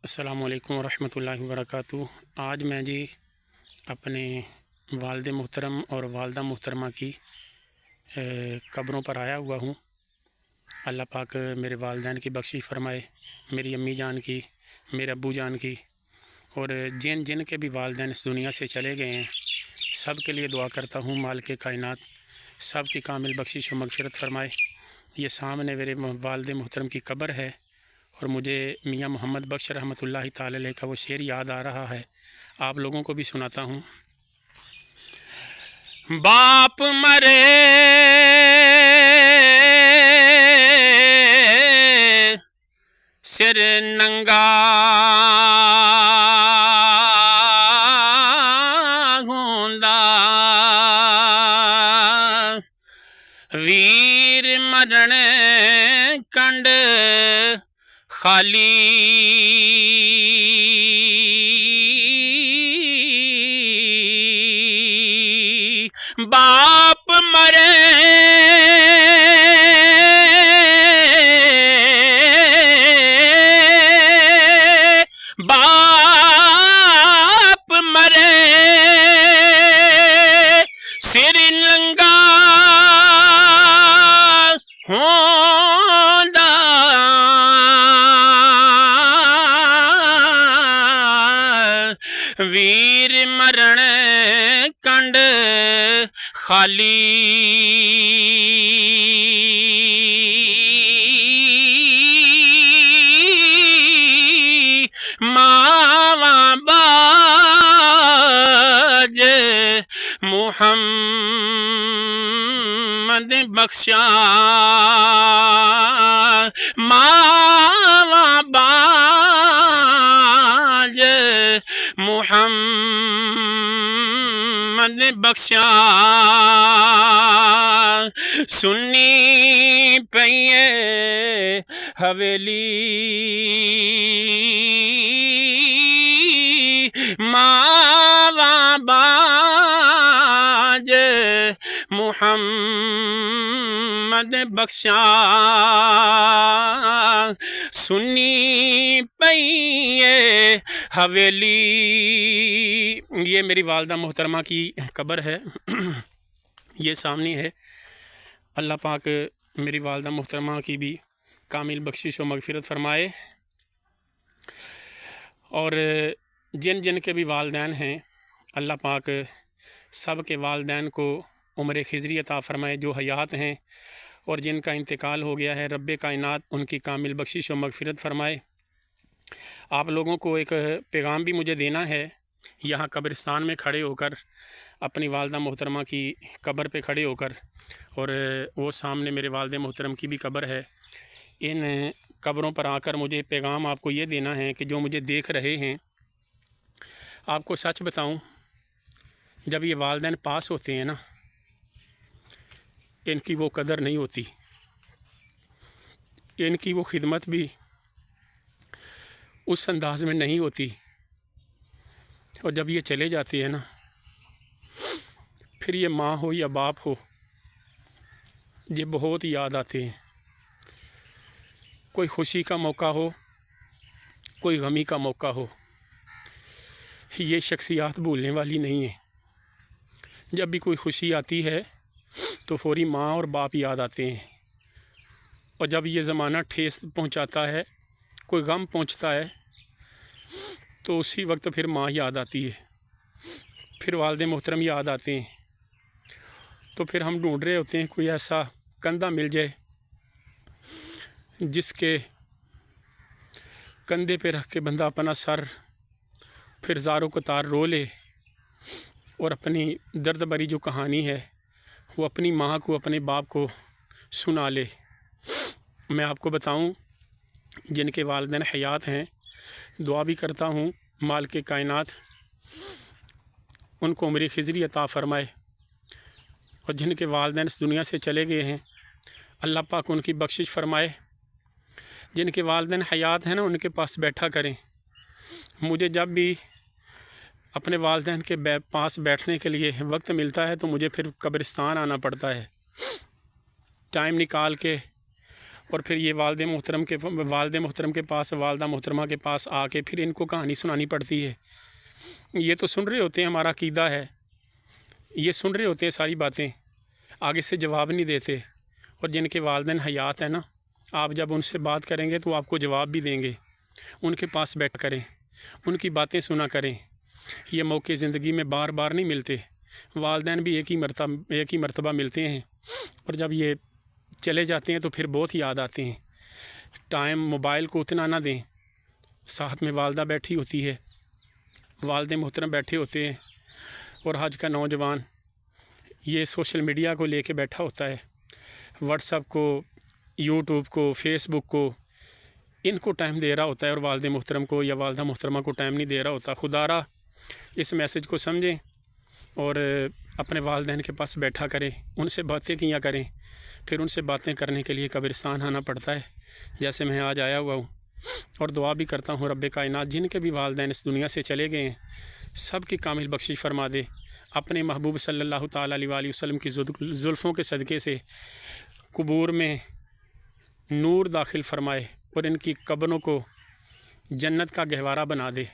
अस्सलामुअलैकुम वरहमतुल्लाहि वबरकातुहू। आज मैं जी अपने वालिद मोहतरम और वालदा मोहतरमा की कब्रों पर आया हुआ हूँ। अल्लाह पाक मेरे वालिदैन की बख्शिश फ़रमाए, मेरी अम्मी जान की, मेरे अब्बू जान की, और जिन जिन के भी वालिदैन इस दुनिया से चले गए हैं सब के लिए दुआ करता हूँ मालिक कायनात सब की कामिल बख्शिश व मगफिरत फ़रमाए। ये सामने मेरे वालिद मोहतरम की कब्र है और मुझे मियाँ मोहम्मद बख्श रहमतुल्लाहि ताला अलैह का वो शेर याद आ रहा है, आप लोगों को भी सुनाता हूँ। बाप मरे सिर नंगा होंदा, वीर मरण कंड खाली, बाप मरे बाप मरे सिर नंगा होंदा, वीर मरण कंड खाली, मावा बाज मुहम्मद बख्शा, मावा बाज मुहम्मद बख्शा, सुन्नी पइए हवेली, मावा बाज मुहम्मद बख्शा, सुन्नी पइए हवेली। ये मेरी वालिदा मोहतरमा की कब्र है, ये सामने है। अल्लाह पाक मेरी वालिदा मोहतरमा की भी कामिल बख्शिश व मगफिरत फ़रमाए, और जिन जिन के भी वालिदैन हैं अल्लाह पाक सब के वालिदैन को उम्र खिज़री अता फ़रमाए, जो हयात हैं और जिनका इंतकाल हो गया है रब्बे कायनात उनकी कामिल बख्शिश व मगफिरत फ़रमाए। आप लोगों को एक पैगाम भी मुझे देना है, यहाँ कब्रिस्तान में खड़े होकर अपनी वालिदा मोहतरमा की कब्र पे खड़े होकर, और वो सामने मेरे वालिद मोहतरम की भी कब्र है। इन कब्रों पर आकर मुझे पैगाम आपको ये देना है कि जो मुझे देख रहे हैं, आपको सच बताऊं, जब ये वालिदैन पास होते हैं ना, इनकी वो कदर नहीं होती, इनकी वो खिदमत भी उस अंदाज में नहीं होती, और जब ये चले जाते हैं ना, फिर ये माँ हो या बाप हो, ये बहुत याद आते हैं। कोई खुशी का मौका हो, कोई गमी का मौका हो, ये शख्सियात भूलने वाली नहीं है। जब भी कोई खुशी आती है तो फौरी माँ और बाप याद आते हैं, और जब ये ज़माना ठेस पहुंचाता है, कोई गम पहुंचता है, तो उसी वक्त फिर माँ याद आती है, फिर वालिद मोहतरम याद आते हैं। तो फिर हम ढूंढ रहे होते हैं कोई ऐसा कंधा मिल जाए जिसके कंधे पे रख के बंदा अपना सर फिर ज़ारो कतार रो ले, और अपनी दर्द भरी जो कहानी है वो अपनी माँ को, अपने बाप को सुना ले। मैं आपको बताऊं, जिनके वालिदैन हयात हैं, दुआ भी करता हूं मालिक कायनात उनको उम्र खिज़री अता फ़रमाए, और जिनके वालिदैन इस दुनिया से चले गए हैं अल्लाह पाक उनकी बख्शिश फ़रमाए। जिनके वालिदैन हयात हैं ना, उनके पास बैठा करें। मुझे जब भी अपने वालिदैन के पास बैठने के लिए वक्त मिलता है तो मुझे फिर कब्रिस्तान आना पड़ता है, टाइम निकाल के, और फिर ये वालदे मोहतरम के पास, वालदा मोहतरमा के पास आके फिर इनको कहानी सुनानी पड़ती है। ये तो सुन रहे होते हैं, हमारा अकीदा है, ये सुन रहे होते हैं सारी बातें, आगे से जवाब नहीं देते। और जिनके वालिदैन हयात है ना, आप जब उनसे बात करेंगे तो आपको जवाब भी देंगे। उनके पास बैठ करें, उनकी बातें सुना करें। ये मौके ज़िंदगी में बार बार नहीं मिलते। वालिदैन भी एक ही मरतबा मिलते हैं, और जब ये चले जाते हैं तो फिर बहुत याद आते हैं। टाइम मोबाइल को उतना ना दें। साथ में वालदा बैठी होती है, वालिद मोहतरम बैठे होते हैं, और आज का नौजवान ये सोशल मीडिया को लेके बैठा होता है, व्हाट्सएप को, यूट्यूब को, फेसबुक को, इनको टाइम दे रहा होता है, और वालिद मोहतरम को या वालदा मोहतरमा को टाइम नहीं दे रहा होता। खुदारा इस मैसेज को समझें और अपने वालिदैन के पास बैठा करें, उनसे बातें किया करें। फिर उनसे बातें करने के लिए कब्रिस्तान आना पड़ता है, जैसे मैं आज आया हुआ हूँ। और दुआ भी करता हूँ रब्बे कायनात जिनके भी वालिदैन इस दुनिया से चले गए हैं, सब की कामिल बख्शिश फरमा दे। अपने महबूब सल्लल्लाहु ताला अलैहि वसल्लम की जुल्फ़ों के सदक़े से कुबूर में नूर दाखिल फरमाए, और इनकी कब्रों को जन्नत का गहवारा बना दे।